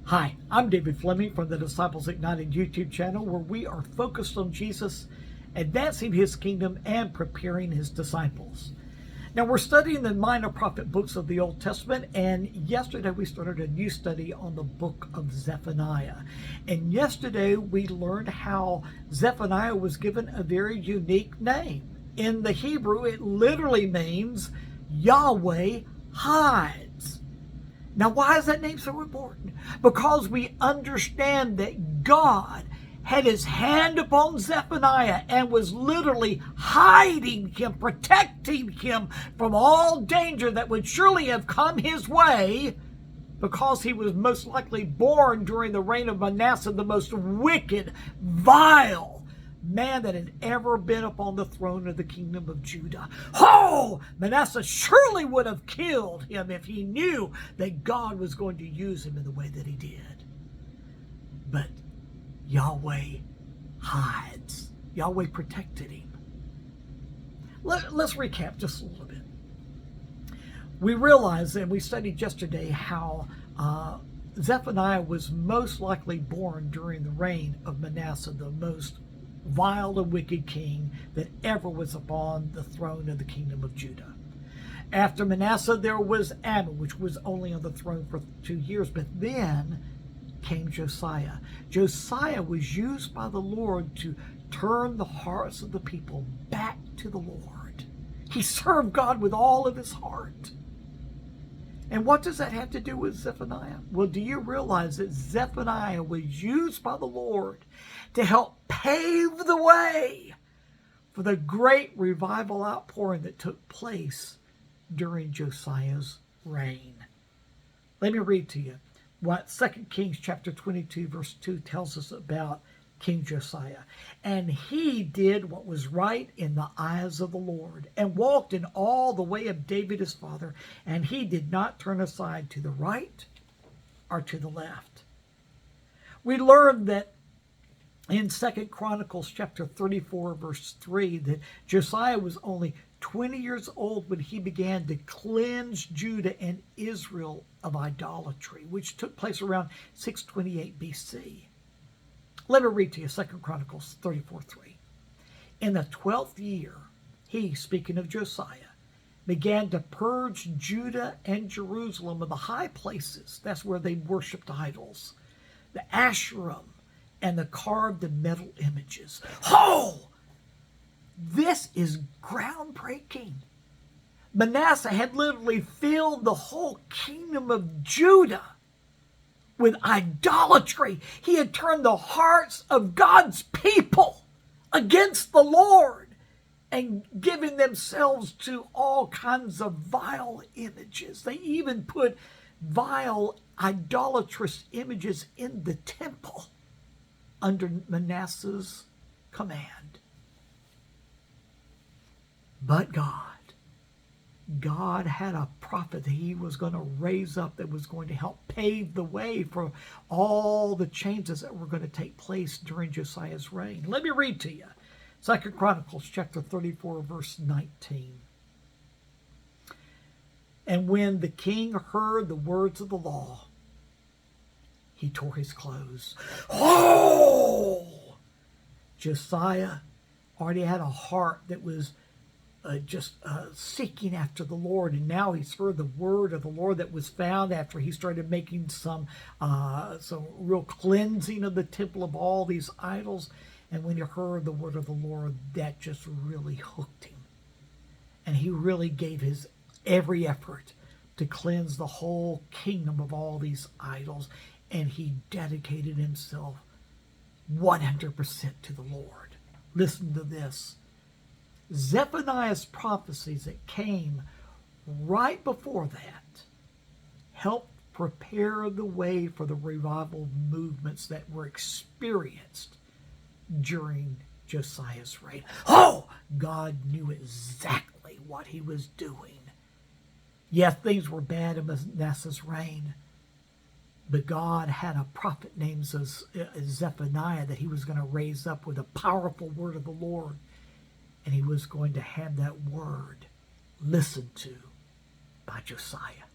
Hi, I'm David Fleming from the Disciples Ignited YouTube channel, where we are focused on Jesus, advancing his kingdom, and preparing his disciples. Now, we're studying the minor prophet books of the Old Testament, and yesterday we started a new study on the book of Zephaniah. And yesterday we learned how Zephaniah was given a very unique name. In the Hebrew, it literally means Yahweh hides. Now, why is that name so important? Because we understand that God had his hand upon Zephaniah and was literally hiding him, protecting him from all danger that would surely have come his way, because he was most likely born during the reign of Manasseh, the most wicked, vile man that had ever been upon the throne of the kingdom of Judah. Oh, Manasseh surely would have killed him if he knew that God was going to use him in the way that he did. But Yahweh hides. Yahweh protected him. Let's recap just a little bit. We realized, and we studied yesterday, how Zephaniah was most likely born during the reign of Manasseh, the most vile and wicked king that ever was upon the throne of the kingdom of Judah. After Manasseh, there was Amon, which was only on the throne for 2 years, but then came Josiah. Josiah was used by the Lord to turn the hearts of the people back to the Lord. He served God with all of his heart. And what does that have to do with Zephaniah? Well, do you realize that Zephaniah was used by the Lord to help pave the way for the great revival outpouring that took place during Josiah's reign? Let me read to you what 2 Kings chapter 22 verse 2 tells us about King Josiah. And he did what was right in the eyes of the Lord, and walked in all the way of David his father, and he did not turn aside to the right or to the left. We learned that in 2 Chronicles chapter 34 verse 3 that Josiah was only 20 years old when he began to cleanse Judah and Israel of idolatry, which took place around 628 BC. Let me read to you 2 Chronicles 34:3. In the 12th year, he, speaking of Josiah, began to purge Judah and Jerusalem of the high places. That's where they worshipped idols, the Asherim, and the carved and metal images. Oh! This is groundbreaking. Manasseh had literally filled the whole kingdom of Judah with idolatry. He had turned the hearts of God's people against the Lord and given themselves to all kinds of vile images. They even put vile, idolatrous images in the temple under Manasseh's command. But God had a prophet that he was going to raise up that was going to help pave the way for all the changes that were going to take place during Josiah's reign. Let me read to you 2 Chronicles chapter 34 verse 19. And when the king heard the words of the law, he tore his clothes. Oh! Josiah already had a heart that was just seeking after the Lord, and now he's heard the word of the Lord that was found after he started making some real cleansing of the temple of all these idols. And when he heard the word of the Lord, that just really hooked him, and he really gave his every effort to cleanse the whole kingdom of all these idols, and he dedicated himself 100% to the Lord. Listen to this. Zephaniah's prophecies that came right before that helped prepare the way for the revival movements that were experienced during Josiah's reign. Oh, God knew exactly what he was doing. Yes, things were bad in Manasseh's reign, but God had a prophet named Zephaniah that he was going to raise up with a powerful word of the Lord. And he was going to have that word listened to by Josiah.